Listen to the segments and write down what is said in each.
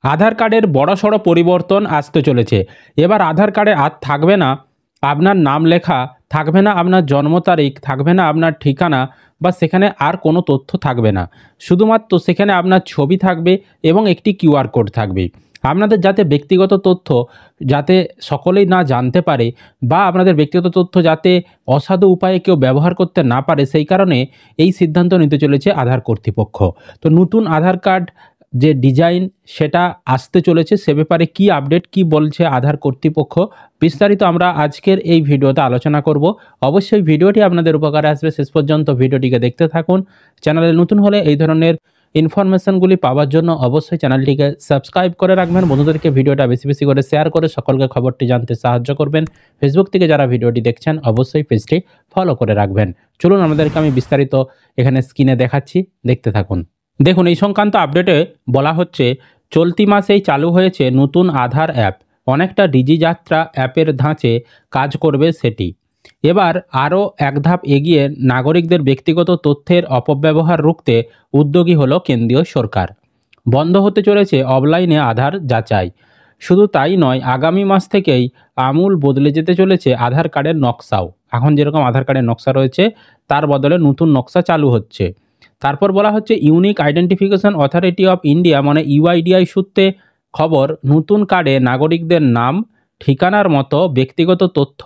আধার কার্ডের বড়সড় পরিবর্তন আসতে চলেছে। এবার আধার কার্ডে আর থাকবে না আপনার নাম লেখা, থাকবে না আপনার জন্ম তারিখ, থাকবে না আপনার ঠিকানা, বা সেখানে আর কোনো তথ্য থাকবে না। শুধুমাত্র সেখানে আপনার ছবি থাকবে এবং একটি কিউআর কোড থাকবে। আপনাদের যাতে ব্যক্তিগত তথ্য যাতে সকলেই না জানতে পারে, বা আপনাদের ব্যক্তিগত তথ্য যাতে অসাধু উপায়ে কেউ ব্যবহার করতে না পারে, সেই কারণে এই সিদ্ধান্ত নিতে চলেছে আধার কর্তৃপক্ষ। তো নতুন আধার কার্ড যে ডিজাইন সেটা আসতে চলেছে, সে ব্যাপারে কি আপডেট, কি বলছে আধার কর্তৃপক্ষ, বিস্তারিত আমরা আজকের এই ভিডিওতে আলোচনা করব। অবশ্যই ভিডিওটি আপনাদের উপকারে আসবে, শেষ পর্যন্ত ভিডিওটিকে দেখতে থাকুন। চ্যানেলে নতুন হলে এই ধরনের ইনফরমেশনগুলি পাওয়ার জন্য অবশ্যই চ্যানেলটিকে সাবস্ক্রাইব করে রাখবেন। বন্ধুদেরকে ভিডিওটা বেশি বেশি করে শেয়ার করে সকলকে খবরটি জানতে সাহায্য করবেন। ফেসবুক থেকে যারা ভিডিওটি দেখছেন অবশ্যই পেজটি ফলো করে রাখবেন। চলুন আমাদেরকে আমি বিস্তারিত এখানে স্ক্রিনে দেখাচ্ছি, দেখতে থাকুন। দেখুন, এই সংক্রান্ত আপডেটে বলা হচ্ছে চলতি মাসেই চালু হয়েছে নতুন আধার অ্যাপ। অনেকটা ডিজি যাত্রা অ্যাপের ধাঁচে কাজ করবে সেটি। এবার আরও এক ধাপ এগিয়ে নাগরিকদের ব্যক্তিগত তথ্যের অপব্যবহার রুখতে উদ্যোগী হলো কেন্দ্রীয় সরকার। বন্ধ হতে চলেছে অফলাইনে আধার যাচাই। শুধু তাই নয়, আগামী মাস থেকেই আমূল বদলে যেতে চলেছে আধার কার্ডের নকশাও। এখন যেরকম আধার কার্ডের নকশা রয়েছে তার বদলে নতুন নকশা চালু হচ্ছে। তারপর বলা হচ্ছে unique identification authority of India মানে ইউআইডিআই সূত্রে খবর, নতুন কার্ডে নাগরিকদের নাম, ঠিকানার মতো ব্যক্তিগত তথ্য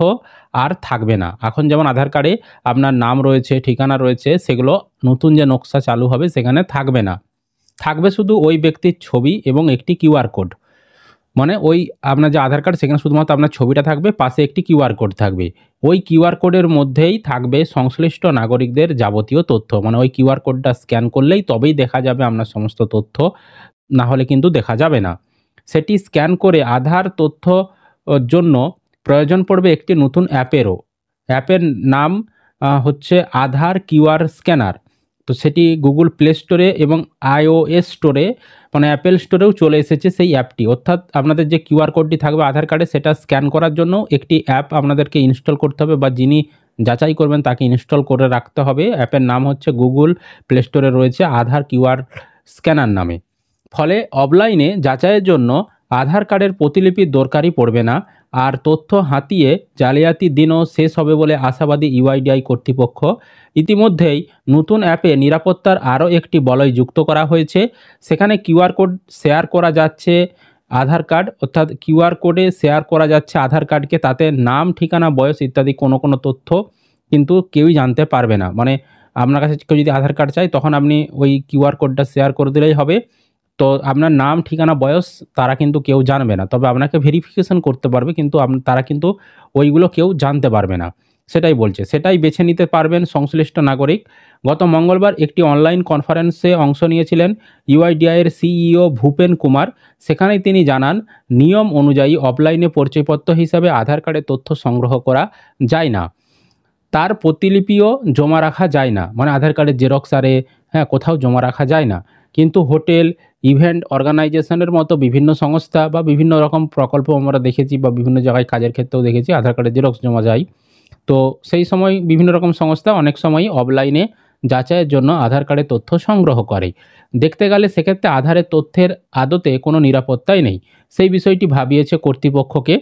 আর থাকবে না। এখন যেমন আধার কার্ডে আপনার নাম রয়েছে, ঠিকানা রয়েছে, সেগুলো নতুন যে নকশা চালু হবে সেখানে থাকবে না। থাকবে শুধু ওই ব্যক্তির ছবি এবং একটি কিউআর কোড। মানে ওই আপনার যে আধার কার্ড সেখানে শুধুমাত্র আপনার ছবিটা থাকবে, পাশে একটি কিউআর কোড থাকবে। ওই কিউআর কোডের মধ্যেই থাকবে সংশ্লিষ্ট নাগরিকদের যাবতীয় তথ্য। মানে ওই কিউআর কোডটা স্ক্যান করলেই তবেই দেখা যাবে আপনার সমস্ত তথ্য, না হলে কিন্তু দেখা যাবে না। সেটি স্ক্যান করে আধার তথ্য জন্য প্রয়োজন পড়বে একটি নতুন অ্যাপেরও। অ্যাপের নাম হচ্ছে আধার কিউআর স্ক্যানার। তো সেটি গুগল প্লে স্টোরে এবং আইওএস স্টোরে মানে অ্যাপেল স্টোরেও চলে এসেছে সেই অ্যাপটি। অর্থাৎ আপনাদের যে কিউআর কোডটি থাকবে আধার কার্ডে সেটা স্ক্যান করার জন্য একটি অ্যাপ আপনাদেরকে ইনস্টল করতে হবে, বা যিনি যাচাই করবেন তাকে ইনস্টল করে রাখতে হবে। অ্যাপের নাম হচ্ছে গুগল প্লে স্টোরে রয়েছে আধার কিউআর স্ক্যানার নামে। ফলে অফলাইনে যাচাইয়ের জন্য আধার কার্ডের প্রতিলিপির দরকারই পড়বে না। আর তথ্য হাতিয়ে জালিয়াতির দিনও শেষ হবে বলে আশাবাদী ইউআইডিআই কর্তৃপক্ষ। ইতিমধ্যেই নতুন অ্যাপে নিরাপত্তার আরও একটি বলয় যুক্ত করা হয়েছে। সেখানে কিউআর কোড শেয়ার করা যাচ্ছে আধার কার্ড, অর্থাৎ কিউআর কোডে শেয়ার করা যাচ্ছে আধার কার্ডকে, তাতে নাম, ঠিকানা, বয়স ইত্যাদি কোনো কোনো তথ্য কিন্তু কেউই জানতে পারবে না। মানে আপনার কাছে কেউ যদি আধার কার্ড চায় তখন আপনি ওই কিউআর কোডটা শেয়ার করে দিলেই হবে। তো আপনার নাম, ঠিকানা, বয়স তারা কিন্তু কেউ জানবে না। তবে আপনাকে ভেরিফিকেশন করতে পারবে, কিন্তু তারা কিন্তু ওইগুলো কেউ জানতে পারবে না। সেটাই বলছে, সেটাই বেছে নিতে পারবেন সংশ্লিষ্ট নাগরিক। গত মঙ্গলবার একটি অনলাইন কনফারেন্সে অংশ নিয়েছিলেন ইউআইডিআইয়ের সিইও ভূপেন কুমার। সেখানেই তিনি জানান, নিয়ম অনুযায়ী অফলাইনে পরিচয়পত্র হিসাবে আধার কার্ডের তথ্য সংগ্রহ করা যায় না, তার প্রতিলিপিও জমা রাখা যায় না। মানে আধার কার্ডের জেরক্স আরে কোথাও জমা রাখা যায় না। কিন্তু হোটেল, ইভেন্ট অর্গানাইজেশনের মতো বিভিন্ন সংস্থা বা বিভিন্ন রকম প্রকল্প আমরা দেখেছি, বা বিভিন্ন জায়গায় কাজের ক্ষেত্রেও দেখেছি আধার কার্ডের জেরক্স জমা যায়। তো সেই সময় বিভিন্ন রকম সংস্থা অনেক সময়ই অফলাইনে যাচাইয়ের জন্য আধার কার্ডের তথ্য সংগ্রহ করে। দেখতে গেলে সেক্ষেত্রে আধারের তথ্যের আদতে কোনো নিরাপত্তাই নেই। সেই বিষয়টি ভাবিয়েছে কর্তৃপক্ষকে,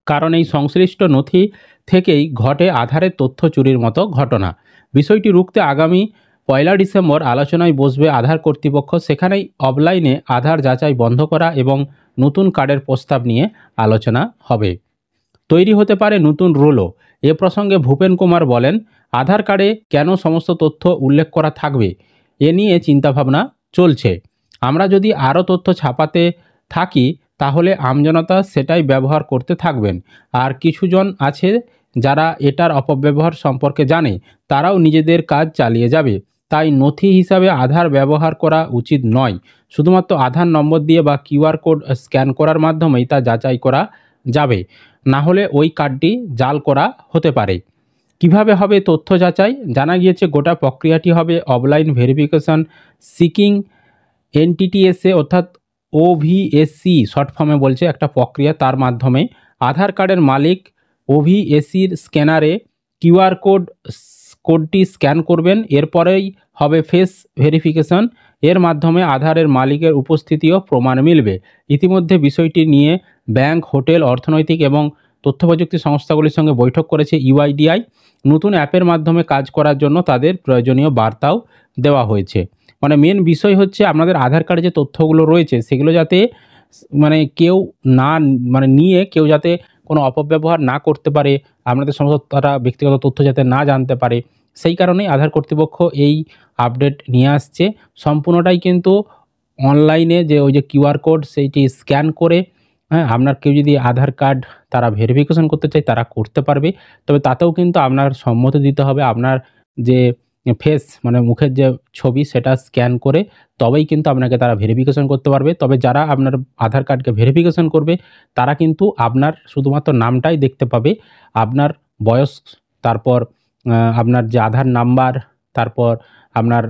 কারণ এই সংশ্লিষ্ট নথি থেকেই ঘটে আধারের তথ্য চুরির মতো ঘটনা। বিষয়টি রুখতে আগামী 1 ডিসেম্বর আলোচনায় বসবে আধার কর্তৃপক্ষ। সেখানেই অফলাইনে আধার যাচাই বন্ধ করা এবং নতুন কার্ডের প্রস্তাব নিয়ে আলোচনা হবে। তৈরি হতে পারে নতুন রুলও। এ প্রসঙ্গে ভূপেন কুমার বলেন, আধার কার্ডে কেন সমস্ত তথ্য উল্লেখ করা থাকবে এ নিয়ে চিন্তাভাবনা চলছে। আমরা যদি আরও তথ্য ছাপাতে থাকি তাহলে আমজনতা সেটাই ব্যবহার করতে থাকবেন। আর কিছুজন আছে যারা এটার অপব্যবহার সম্পর্কে জানে, তারাও নিজেদের কাজ চালিয়ে যাবে। তাই নথি হিসাবে আধার ব্যবহার করা উচিত নয়। শুধুমাত্র আধার নম্বর দিয়ে বা কিউআর কোড স্ক্যান করার মাধ্যমেই তা যাচাই করা যাবে, না হলে ওই কার্ডটি জাল করা হতে পারে। কিভাবে হবে তথ্য যাচাই? জানা গিয়েছে গোটা প্রক্রিয়াটি হবে অফলাইন ভেরিফিকেশন সিকিং এনটিটিএসএ অর্থাৎ ওভিএসসি শর্ট ফর্মে বলছে একটা প্রক্রিয়া, তার মাধ্যমে আধার কার্ডের মালিক ওভিএসির স্ক্যানারে কিউআর কোডটি স্ক্যান করবেন। এরপরেই হবে ফেস ভেরিফিকেশন। এর মাধ্যমে আধারের মালিকের উপস্থিতিও প্রমাণ মিলবে। ইতিমধ্যে বিষয়টি নিয়ে ব্যাংক, হোটেল, অর্থনৈতিক এবং তথ্যপ্রযুক্তি সংস্থাগুলির সঙ্গে বৈঠক করেছে ইউআইডিআই। নতুন অ্যাপের মাধ্যমে কাজ করার জন্য তাদের প্রয়োজনীয় বার্তাও দেওয়া হয়েছে। মানে মেন বিষয় হচ্ছে আপনাদের আধার কার্ডে যে তথ্যগুলো রয়েছে সেগুলো যাতে মানে কেউ না নিয়ে কেউ যাতে কোনো অপব্যবহার না করতে পারে, আপনাদের সমস্ত তারা ব্যক্তিগত তথ্য যাতে না জানতে পারে, সেই কারণেই আধার কর্তৃপক্ষ এই আপডেট নিয়ে আসছে। সম্পূর্ণটাই কিন্তু অনলাইনে যে ওই যে কিউআর কোড সেইটি স্ক্যান করে, হ্যাঁ, আপনার কেউ যদি আধার কার্ড তারা ভেরিফিকেশন করতে চায় তারা করতে পারবে। তবে তাতেও কিন্তু আপনার সম্মতি দিতে হবে। আপনার যে ফেস মানে মুখের যে ছবি সেটা স্ক্যান করে তবেই কিন্তু আপনাকে তারা ভেরিফিকেশন করতে পারবে। তবে যারা আপনার আধার কার্ডকে ভেরিফিকেশন করবে তারা কিন্তু আপনার শুধুমাত্র নামটাই দেখতে পাবে। আপনার বয়স, তারপর আপনার যে আধার নাম্বার, তারপর আপনার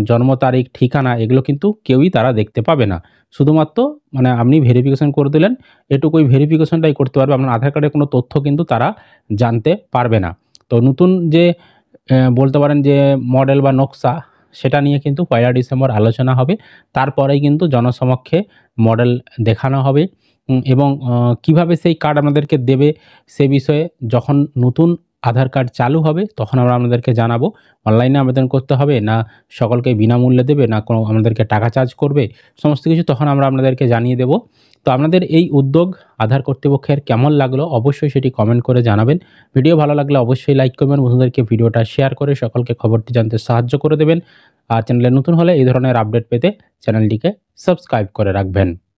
জন্ম তারিখ, ঠিকানা, এগুলো কিন্তু কেউই তারা দেখতে পাবে না। শুধুমাত্র মানে আপনি ভেরিফিকেশন করে দিলেন, এটুকুই ভেরিফিকেশনটাই করতে পারবে। আপনার আধার কার্ডের কোনো তথ্য কিন্তু তারা জানতে পারবে না। তো নতুন যে বলতে পারেন যে মডেল বা নকশা, সেটা নিয়ে কিন্তু ১লা ডিসেম্বর আলোচনা হবে। তারপরেই কিন্তু জনসমক্ষে মডেল দেখানো হবে এবং কীভাবে সেই কার্ড আপনাদেরকে দেবে সে বিষয়ে যখন নতুন আধার কার্ড চালু হবে তখন আমরা আপনাদেরকে জানাবো। অনলাইনে আবেদন করতে হবে না সকলকে বিনামূল্যে দেবে না কোনো আমাদেরকে টাকা চার্জ করবে, সমস্ত কিছু তখন আমরা আপনাদেরকে জানিয়ে দেব। তো আপনাদের এই উদ্যোগ আধার কর্তৃপক্ষের কেমন লাগলো অবশ্যই সেটি কমেন্ট করে জানাবেন। ভিডিও ভালো লাগলে অবশ্যই লাইক করবেন, বন্ধুদেরকে ভিডিওটা শেয়ার করে সকলকে খবরটি জানতে সাহায্য করে দেবেন। আর চ্যানেলে নতুন হলে এই ধরনের আপডেট পেতে চ্যানেলটিকে সাবস্ক্রাইব করে রাখবেন।